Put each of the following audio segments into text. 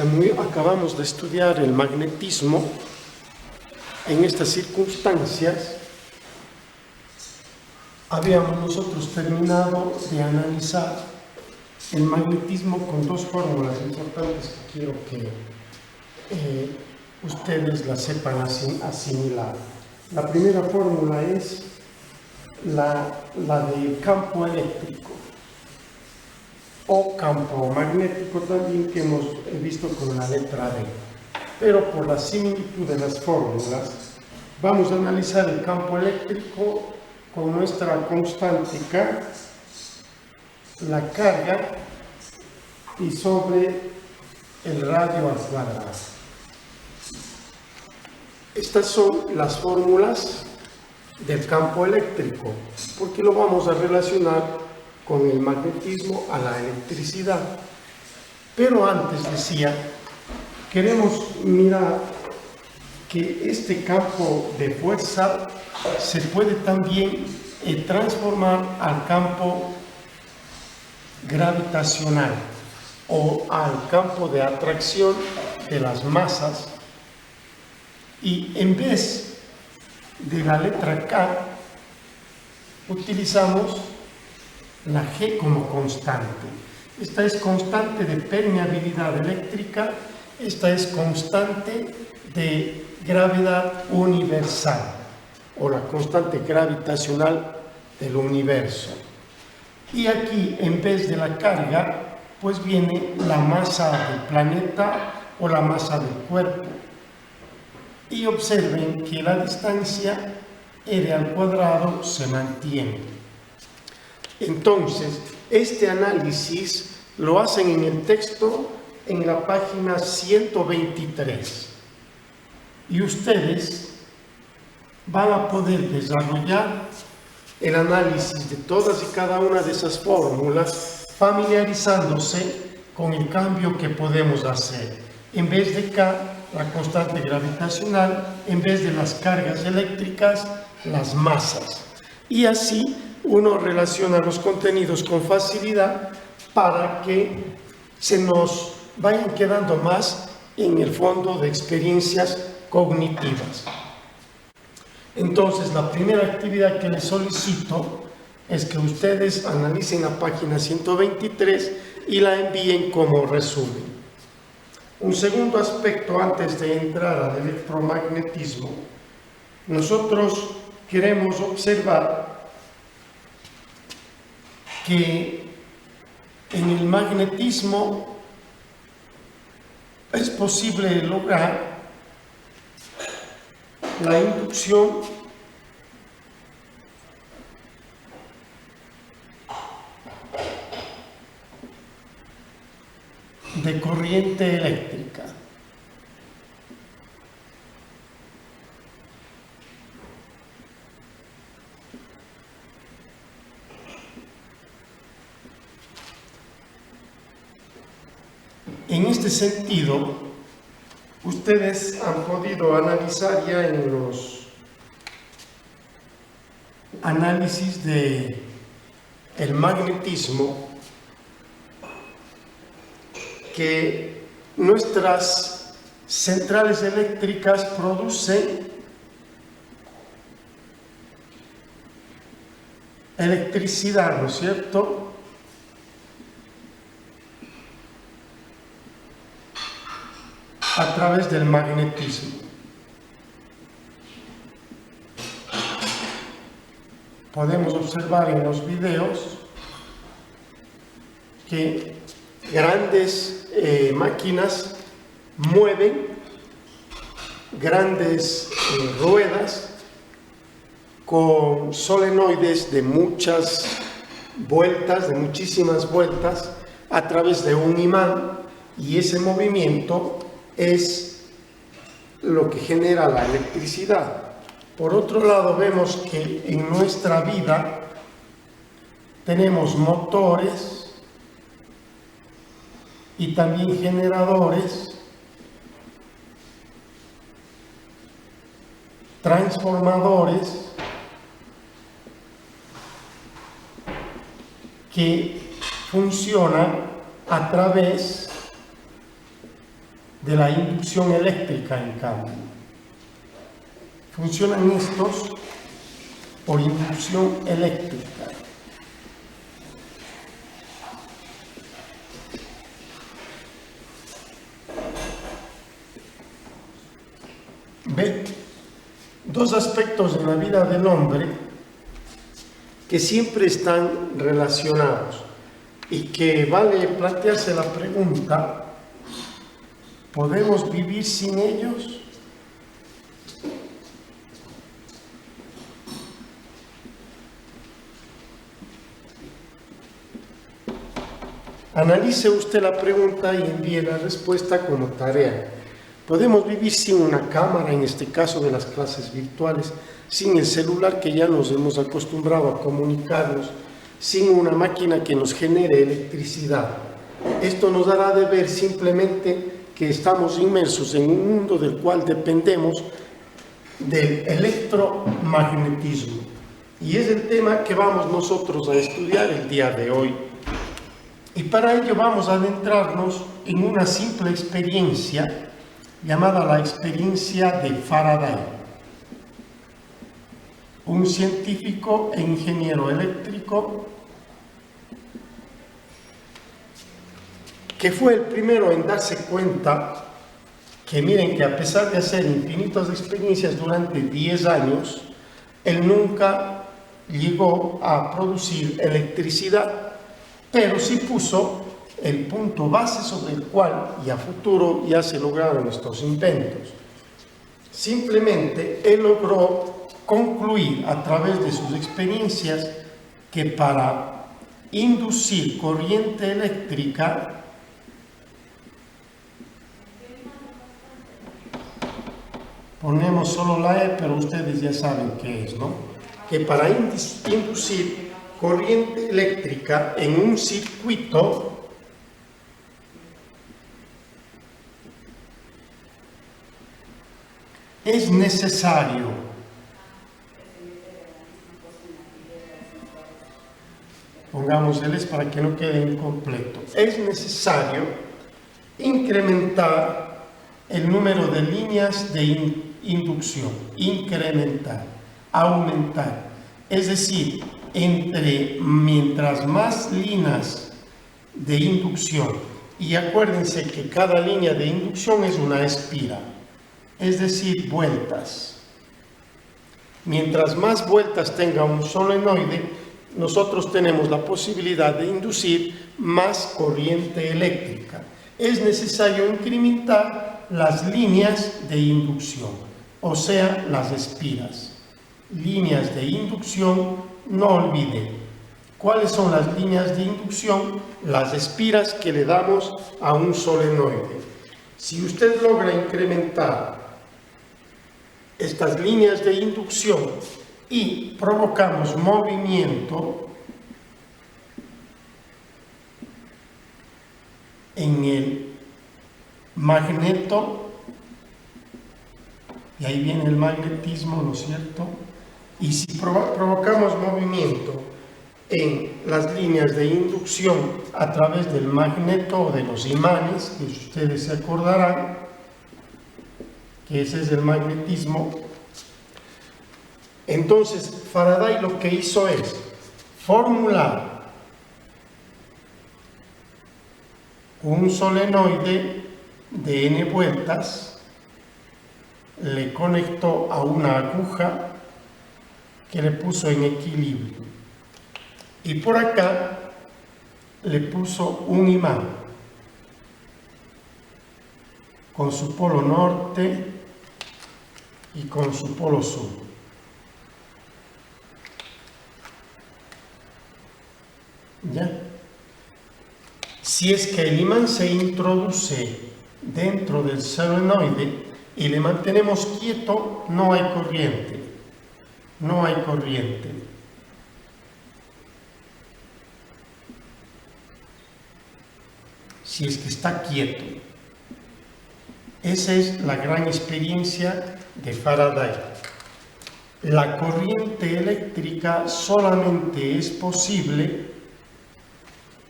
Acabamos de estudiar el magnetismo. En estas circunstancias habíamos nosotros terminado de analizar el magnetismo con dos fórmulas importantes que quiero que ustedes las sepan asimilar. La primera fórmula es la del campo eléctrico o campo magnético también, que hemos visto con la letra D. Pero por la similitud de las fórmulas, vamos a analizar el campo eléctrico con nuestra constante K, la carga y sobre el radio al cuadrado. Estas son las fórmulas del campo eléctrico, porque lo vamos a relacionar con el magnetismo a la electricidad. Pero antes decía, queremos mirar que este campo de fuerza se puede también transformar al campo gravitacional o al campo de atracción de las masas, y en vez de la letra K utilizamos la G como constante. Esta es constante de permeabilidad eléctrica, esta es constante de gravedad universal o la constante gravitacional del universo. Y aquí, en vez de la carga, pues viene la masa del planeta o la masa del cuerpo. Y observen que la distancia r al cuadrado se mantiene. Entonces, este análisis lo hacen en el texto en la página 123. Y ustedes van a poder desarrollar el análisis de todas y cada una de esas fórmulas, familiarizándose con el cambio que podemos hacer. En vez de K, la constante gravitacional; en vez de las cargas eléctricas, las masas. Y así uno relaciona los contenidos con facilidad para que se nos vayan quedando más en el fondo de experiencias cognitivas. Entonces, la primera actividad que les solicito es que ustedes analicen la página 123 y la envíen como resumen. Un segundo aspecto antes de entrar al electromagnetismo, nosotros queremos observar que en el magnetismo es posible lograr la inducción de corriente eléctrica. En este sentido, ustedes han podido analizar ya en los análisis del magnetismo que nuestras centrales eléctricas producen electricidad, ¿no es cierto?, a través del magnetismo. Podemos observar en los videos que grandes máquinas mueven grandes ruedas con solenoides de muchas vueltas, de muchísimas vueltas, a través de un imán, y ese movimiento es lo que genera la electricidad. Por otro lado, vemos que en nuestra vida tenemos motores y también generadores, transformadores, que funcionan a través de la inducción eléctrica, en cambio. Funcionan estos por inducción eléctrica. Ve, dos aspectos en la vida del hombre que siempre están relacionados y que vale plantearse la pregunta: ¿podemos vivir sin ellos? Analice usted la pregunta y envíe la respuesta como tarea. ¿Podemos vivir sin una cámara, en este caso de las clases virtuales, sin el celular que ya nos hemos acostumbrado a comunicarnos, sin una máquina que nos genere electricidad? Esto nos hará de ver simplemente que estamos inmersos en un mundo del cual dependemos del electromagnetismo. Y es el tema que vamos nosotros a estudiar el día de hoy. Y para ello vamos a adentrarnos en una simple experiencia llamada la experiencia de Faraday, un científico e ingeniero eléctrico que fue el primero en darse cuenta que, miren, que a pesar de hacer infinitas experiencias durante 10 años, él nunca llegó a producir electricidad, pero sí puso el punto base sobre el cual y a futuro ya se lograron estos inventos. Simplemente él logró concluir a través de sus experiencias que para inducir corriente eléctrica ponemos solo la E, pero ustedes ya saben qué es, ¿no? Que para inducir corriente eléctrica en un circuito es necesario pongámosles para que no quede incompleto, es necesario incrementar el número de líneas de inducción, incrementar, aumentar, es decir, mientras más líneas de inducción, y acuérdense que cada línea de inducción es una espiral, es decir, vueltas. Mientras más vueltas tenga un solenoide, nosotros tenemos la posibilidad de inducir más corriente eléctrica. Es necesario incrementar las líneas de inducción, o sea, las espiras. Líneas de inducción, no olviden. ¿Cuáles son las líneas de inducción? Las espiras que le damos a un solenoide. Si usted logra incrementar estas líneas de inducción y provocamos movimiento en el magneto, y ahí viene el magnetismo, ¿no es cierto? Y si provocamos movimiento en las líneas de inducción a través del magneto o de los imanes, que ustedes se acordarán, que ese es el magnetismo. Entonces Faraday lo que hizo es formular un solenoide de n vueltas, le conectó a una aguja que le puso en equilibrio y por acá le puso un imán con su polo norte y con su polo sur. ¿Ya? Si es que el imán se introduce dentro del solenoide y le mantenemos quieto, no hay corriente. No hay corriente. Si es que está quieto. Esa es la gran experiencia de Faraday. La corriente eléctrica solamente es posible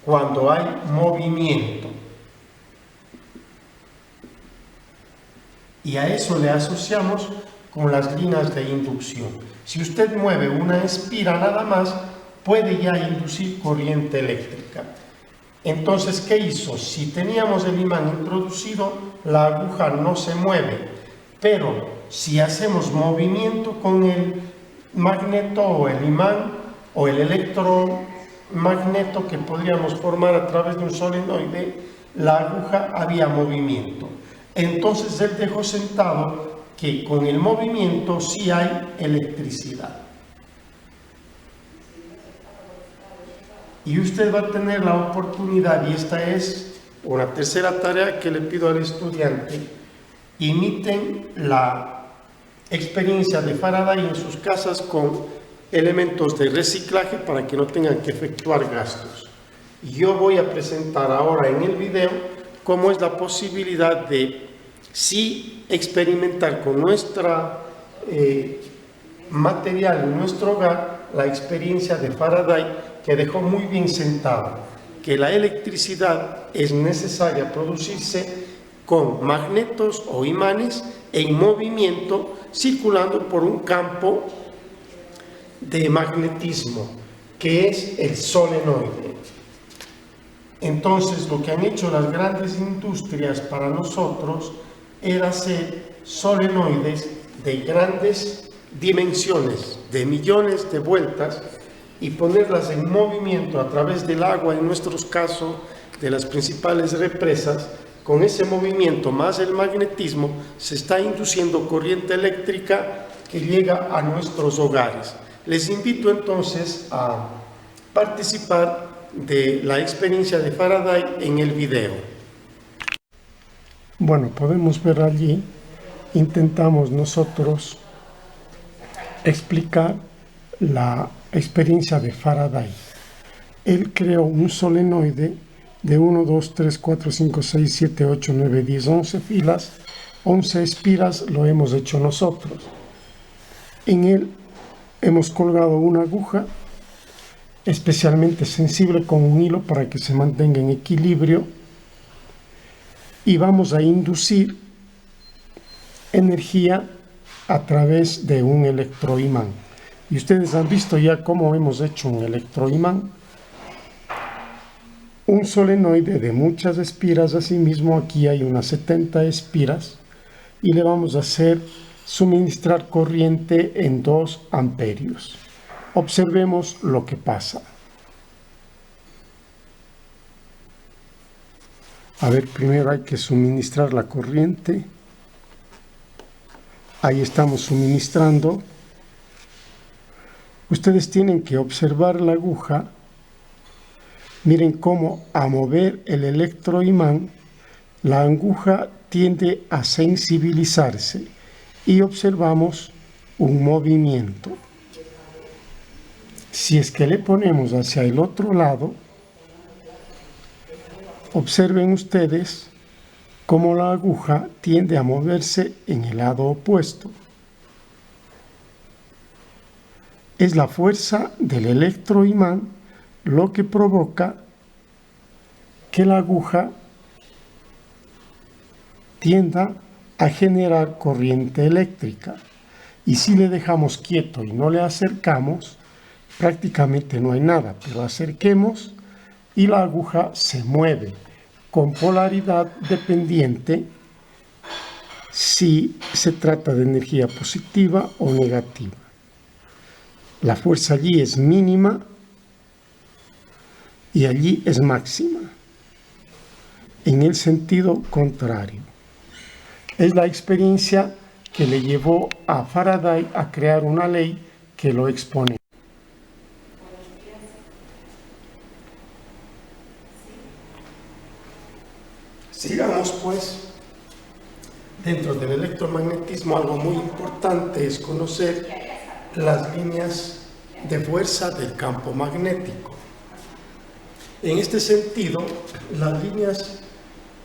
cuando hay movimiento. Y a eso le asociamos con las líneas de inducción. Si usted mueve una espira nada más, puede ya inducir corriente eléctrica. Entonces, ¿qué hizo? Si teníamos el imán introducido, la aguja no se mueve, pero si hacemos movimiento con el magneto o el imán o el electromagneto que podríamos formar a través de un solenoide, la aguja había movimiento. Entonces él dejó sentado que con el movimiento sí hay electricidad. Y usted va a tener la oportunidad, y esta es una tercera tarea que le pido al estudiante: imiten la experiencia de Faraday en sus casas con elementos de reciclaje para que no tengan que efectuar gastos. Y yo voy a presentar ahora en el video cómo es la posibilidad de sí experimentar con nuestra material en nuestro hogar la experiencia de Faraday, que dejó muy bien sentado que la electricidad es necesaria producirse con magnetos o imanes en movimiento circulando por un campo de magnetismo que es el solenoide. Entonces, lo que han hecho las grandes industrias para nosotros era hacer solenoides de grandes dimensiones, de millones de vueltas, y ponerlas en movimiento a través del agua, en nuestros casos, de las principales represas. Con ese movimiento más el magnetismo se está induciendo corriente eléctrica que llega a nuestros hogares. Les invito entonces a participar de la experiencia de Faraday en el video. Bueno, podemos ver allí, intentamos nosotros explicar la experiencia de Faraday. Él creó un solenoide de 1, 2, 3, 4, 5, 6, 7, 8, 9, 10, 11 filas, 11 espiras lo hemos hecho nosotros. En él hemos colgado una aguja especialmente sensible con un hilo para que se mantenga en equilibrio, y vamos a inducir energía a través de un electroimán. Y ustedes han visto ya cómo hemos hecho un electroimán. Un solenoide de muchas espiras, asimismo aquí hay unas 70 espiras, y le vamos a hacer suministrar corriente en 2 amperios. Observemos lo que pasa. A ver, primero hay que suministrar la corriente. Ahí estamos suministrando. Ustedes tienen que observar la aguja. Miren cómo a mover el electroimán, la aguja tiende a sensibilizarse y observamos un movimiento. Si es que le ponemos hacia el otro lado, observen ustedes cómo la aguja tiende a moverse en el lado opuesto. Es la fuerza del electroimán lo que provoca que la aguja tienda a generar corriente eléctrica. Y si le dejamos quieto y no le acercamos, prácticamente no hay nada, pero acerquemos y la aguja se mueve con polaridad dependiente si se trata de energía positiva o negativa. La fuerza allí es mínima y allí es máxima, en el sentido contrario. Es la experiencia que le llevó a Faraday a crear una ley que lo expone. Sigamos pues. Dentro del electromagnetismo, algo muy importante es conocer las líneas de fuerza del campo magnético. En este sentido, las líneas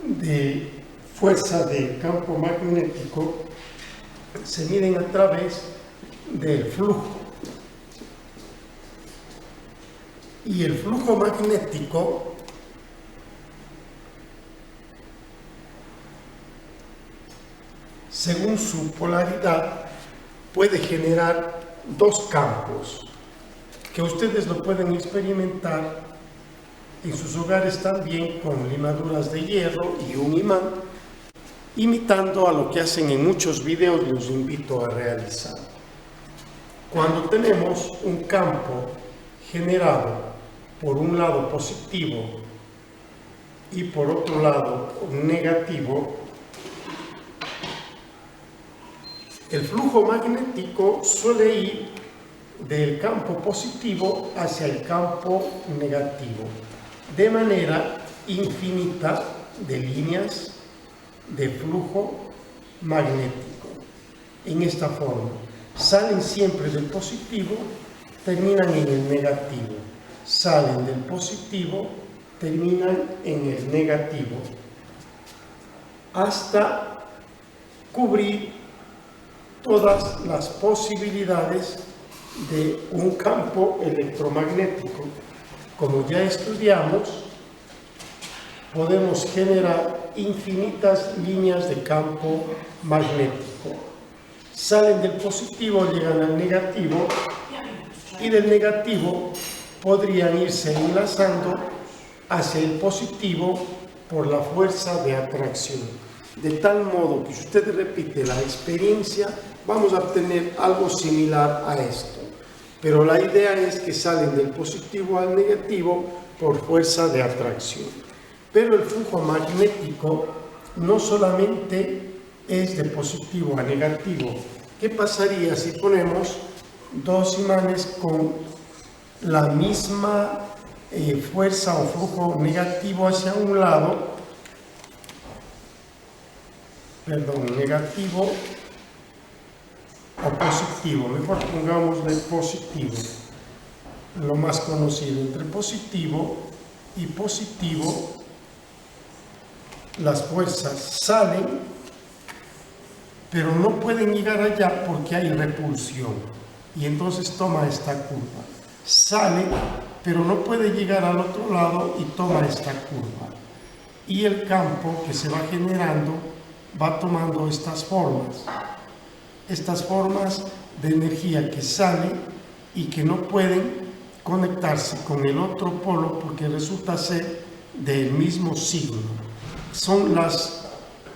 de fuerza del campo magnético se miden a través del flujo. Y el flujo magnético según su polaridad, puede generar dos campos, que ustedes lo pueden experimentar en sus hogares también con limaduras de hierro y un imán, imitando a lo que hacen en muchos videos. Los invito a realizar. Cuando tenemos un campo generado por un lado positivo y por otro lado negativo, el flujo magnético suele ir del campo positivo hacia el campo negativo, de manera infinita de líneas de flujo magnético. En esta forma, salen siempre del positivo, terminan en el negativo. Salen del positivo, terminan en el negativo, hasta cubrir todas las posibilidades de un campo electromagnético. Como ya estudiamos, podemos generar infinitas líneas de campo magnético. Salen del positivo, llegan al negativo, y del negativo podrían irse enlazando hacia el positivo por la fuerza de atracción. De tal modo que si usted repite la experiencia, vamos a obtener algo similar a esto. Pero la idea es que salen del positivo al negativo por fuerza de atracción. Pero el flujo magnético no solamente es de positivo a negativo. ¿Qué pasaría si ponemos dos imanes con la misma fuerza o flujo negativo hacia un lado? Negativo o positivo, mejor pongámosle positivo, lo más conocido. Entre positivo y positivo, las fuerzas salen, pero no pueden llegar allá porque hay repulsión, y entonces toma esta curva. Sale, pero no puede llegar al otro lado y toma esta curva. Y el campo que se va generando va tomando estas formas de energía que sale y que no pueden conectarse con el otro polo porque resulta ser del mismo signo. Son las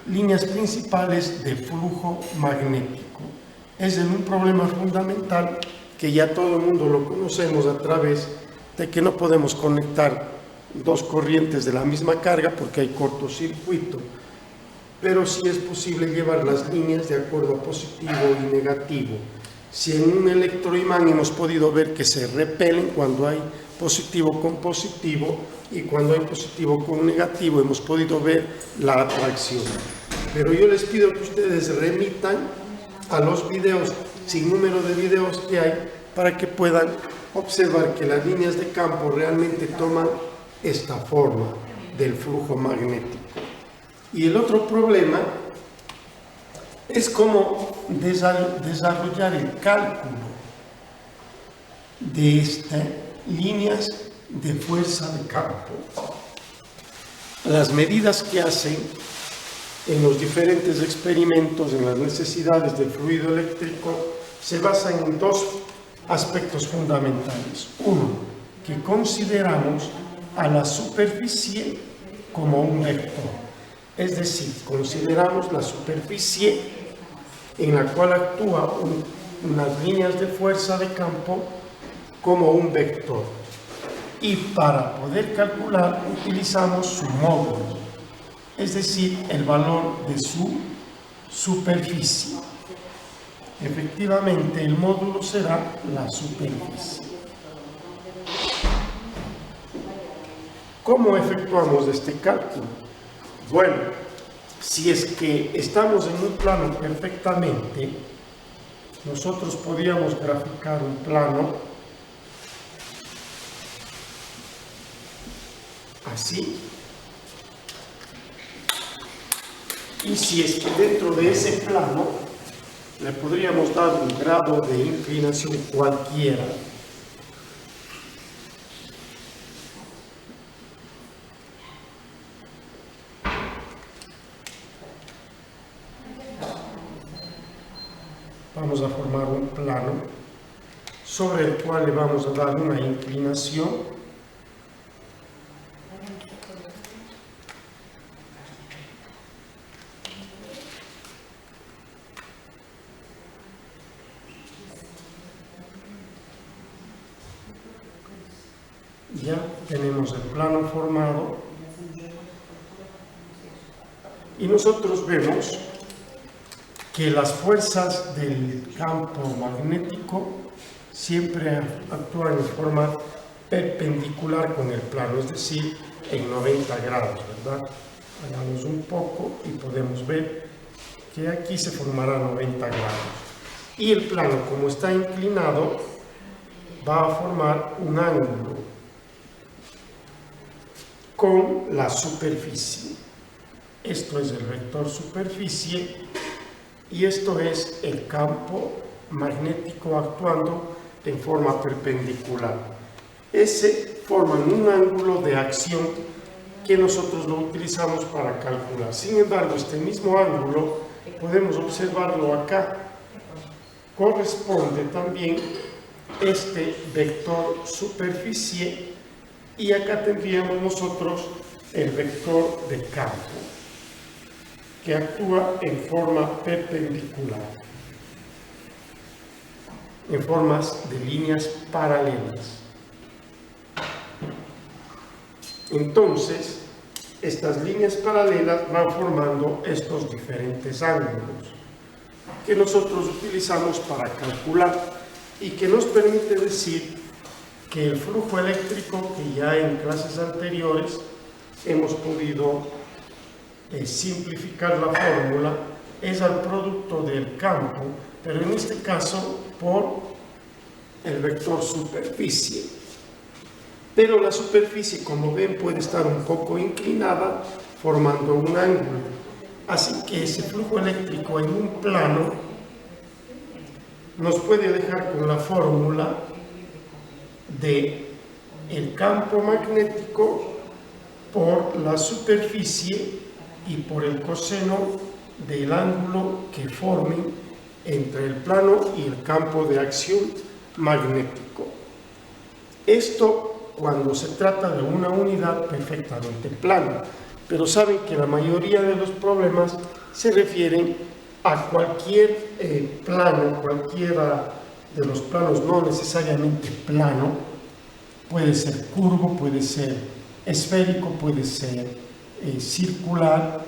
líneas principales de flujo magnético. Es un problema fundamental que ya todo el mundo lo conocemos a través de que no podemos conectar dos corrientes de la misma carga porque hay cortocircuito. Pero sí es posible llevar las líneas de acuerdo a positivo y negativo. Si en un electroimán hemos podido ver que se repelen cuando hay positivo con positivo, y cuando hay positivo con negativo hemos podido ver la atracción. Pero yo les pido que ustedes remitan a los videos, sin número de videos que hay, para que puedan observar que las líneas de campo realmente toman esta forma del flujo magnético. Y el otro problema es cómo desarrollar el cálculo de estas líneas de fuerza de campo. Las medidas que hacen en los diferentes experimentos, en las necesidades del fluido eléctrico, se basan en dos aspectos fundamentales. Uno, que consideramos a la superficie como un vector. Es decir, consideramos la superficie en la cual actúa unas líneas de fuerza de campo como un vector. Y para poder calcular utilizamos su módulo, es decir, el valor de su superficie. Efectivamente, el módulo será la superficie. ¿Cómo efectuamos este cálculo? Bueno, si es que estamos en un plano perfectamente, nosotros podríamos graficar un plano así. Y si es que dentro de ese plano le podríamos dar un grado de inclinación cualquiera, vamos a formar un plano sobre el cual le vamos a dar una inclinación. Ya tenemos el plano formado y nosotros vemos que las fuerzas del campo magnético siempre actúan en forma perpendicular con el plano, es decir, en 90 grados, ¿verdad? Hagamos un poco y podemos ver que aquí se formará 90 grados. Y el plano, como está inclinado, va a formar un ángulo con la superficie. Esto es el vector superficie y esto es el campo magnético actuando en forma perpendicular. Ese forman un ángulo de acción que nosotros lo utilizamos para calcular. Sin embargo, este mismo ángulo podemos observarlo acá. Corresponde también este vector superficie y acá tendríamos nosotros el vector de campo que actúa en forma perpendicular, en formas de líneas paralelas. Entonces, estas líneas paralelas van formando estos diferentes ángulos que nosotros utilizamos para calcular y que nos permite decir que el flujo eléctrico, que ya en clases anteriores hemos podido simplificar la fórmula, es el producto del campo, pero en este caso por el vector superficie. Pero la superficie, como ven, puede estar un poco inclinada, formando un ángulo. Así que ese flujo eléctrico en un plano nos puede dejar con la fórmula de el campo magnético por la superficie y por el coseno del ángulo que formen entre el plano y el campo de acción magnético. Esto cuando se trata de una unidad perfectamente plana, pero saben que la mayoría de los problemas se refieren a cualquier plano, cualquiera de los planos, no necesariamente plano, puede ser curvo, puede ser esférico, puede ser circular.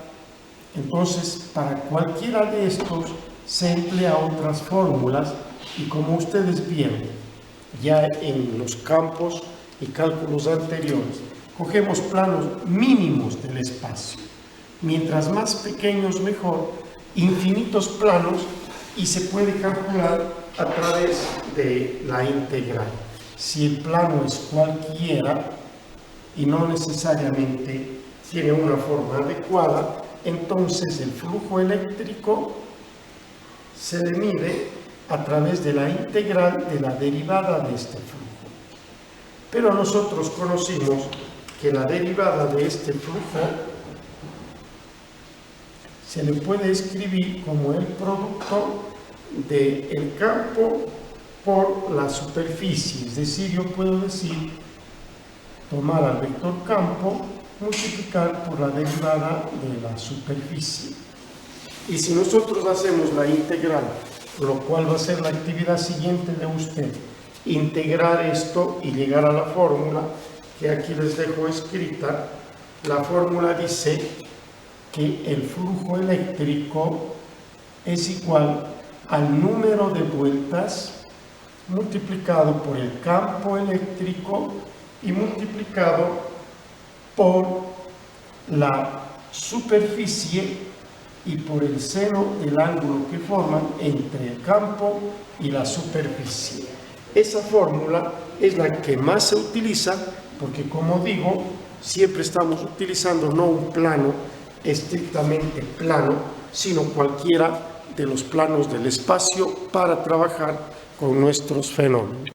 Entonces, para cualquiera de estos se emplea otras fórmulas y como ustedes vieron ya en los campos y cálculos anteriores, cogemos planos mínimos del espacio. Mientras más pequeños mejor, infinitos planos, y se puede calcular a través de la integral. Si el plano es cualquiera y no necesariamente tiene una forma adecuada, entonces el flujo eléctrico se le mide a través de la integral de la derivada de este flujo. Pero nosotros conocimos que la derivada de este flujo se le puede escribir como el producto del campo por la superficie. Es decir, yo puedo decir, tomar al vector campo, multiplicar por la derivada de la superficie. Y si nosotros hacemos la integral, lo cual va a ser la actividad siguiente de usted, integrar esto y llegar a la fórmula, que aquí les dejo escrita. La fórmula dice que el flujo eléctrico es igual al número de vueltas multiplicado por el campo eléctrico y multiplicado por la superficie y por el seno del ángulo que forman entre el campo y la superficie. Esa fórmula es la que más se utiliza porque, como digo, siempre estamos utilizando no un plano estrictamente plano, sino cualquiera de los planos del espacio para trabajar con nuestros fenómenos.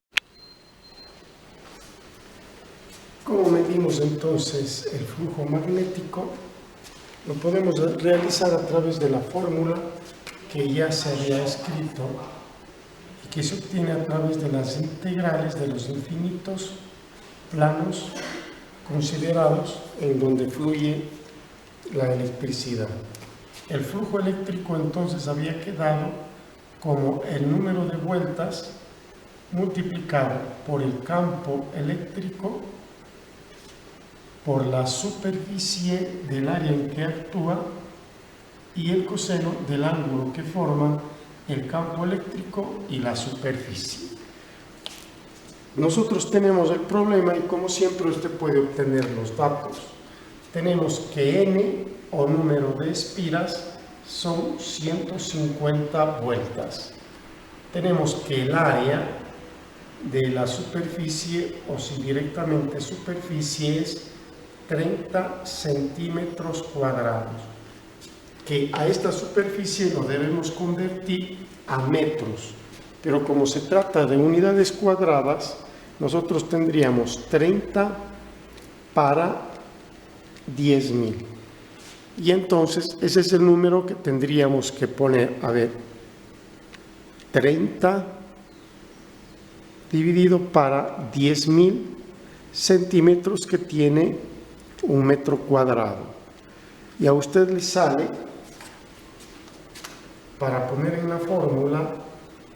¿Cómo medimos entonces el flujo magnético? Lo podemos realizar a través de la fórmula que ya se había escrito que se obtiene a través de las integrales de los infinitos planos considerados en donde fluye la electricidad. El flujo eléctrico entonces había quedado como el número de vueltas multiplicado por el campo eléctrico por la superficie del área en que actúa y el coseno del ángulo que forma el campo eléctrico y la superficie. Nosotros tenemos el problema y como siempre usted puede obtener los datos. Tenemos que n o número de espiras son 150 vueltas. Tenemos que el área de la superficie, o si directamente superficie, es 30 centímetros cuadrados, que a esta superficie lo debemos convertir a metros, pero como se trata de unidades cuadradas, nosotros tendríamos 30 para 10.000. Y entonces ese es el número que tendríamos que poner. A ver, 30 dividido para 10.000 centímetros, que tiene un metro cuadrado. Y a usted le sale, para poner en la fórmula,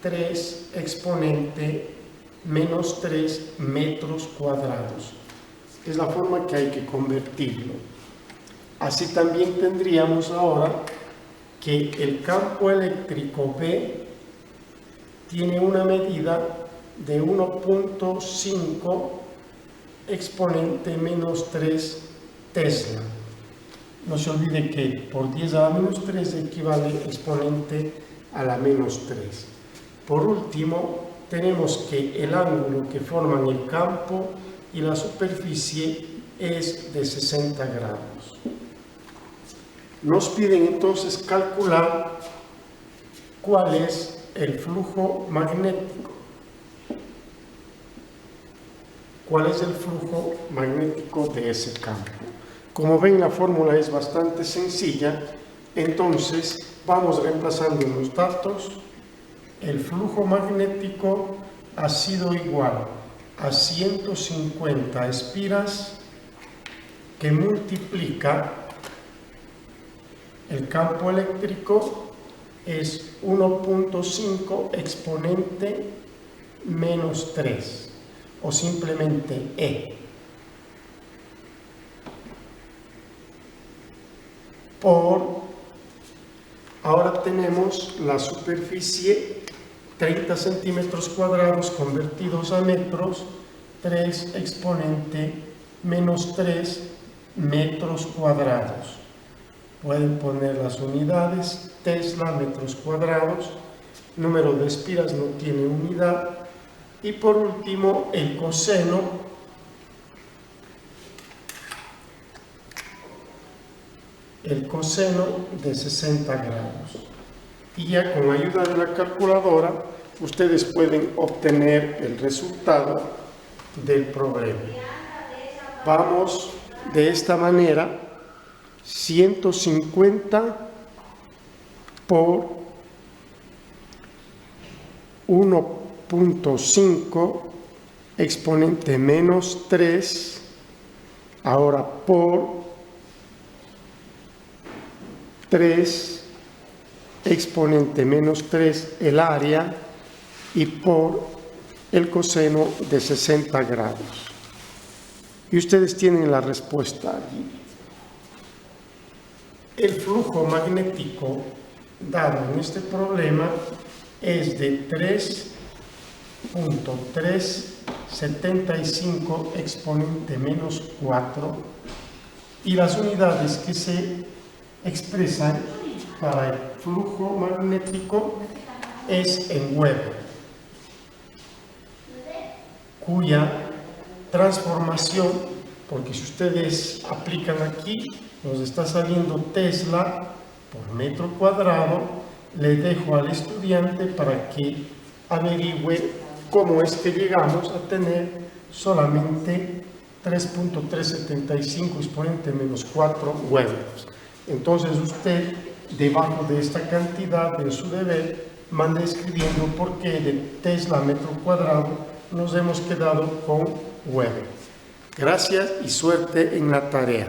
3 exponente menos 3 metros cuadrados. Es la forma que hay que convertirlo. Así también tendríamos ahora que el campo eléctrico B tiene una medida de 1.5 exponente menos 3 Tesla. No se olvide que por 10 a la menos 3 equivale exponente a la menos 3. Por último, tenemos que el ángulo que forman el campo y la superficie es de 60 grados. Nos piden entonces calcular cuál es el flujo magnético. ¿Cuál es el flujo magnético de ese campo? Como ven, la fórmula es bastante sencilla, entonces vamos reemplazando en los datos. El flujo magnético ha sido igual a 150 espiras que multiplica el campo eléctrico, es 1.5 exponente menos 3, o simplemente E, por, ahora tenemos la superficie, 30 centímetros cuadrados convertidos a metros, 3 exponente menos 3 metros cuadrados. Pueden poner las unidades, Tesla, metros cuadrados, número de espiras no tiene unidad, y por último el coseno de 60 grados. Y ya con ayuda de la calculadora ustedes pueden obtener el resultado del problema. Vamos de esta manera: 150 por 1.5 exponente menos 3, ahora por 3 exponente menos 3 el área, y por el coseno de 60 grados. Y ustedes tienen la respuesta allí. El flujo magnético dado en este problema es de 3.375 exponente menos 4, y las unidades que se expresan para el flujo magnético es en Weber, cuya transformación, porque si ustedes aplican aquí, nos está saliendo Tesla por metro cuadrado. Le dejo al estudiante para que averigüe cómo es que llegamos a tener solamente 3.375 exponente menos 4 Weber. Entonces usted, debajo de esta cantidad en su deber, mande escribiendo por qué de Tesla metro cuadrado nos hemos quedado con 9. Gracias y suerte en la tarea.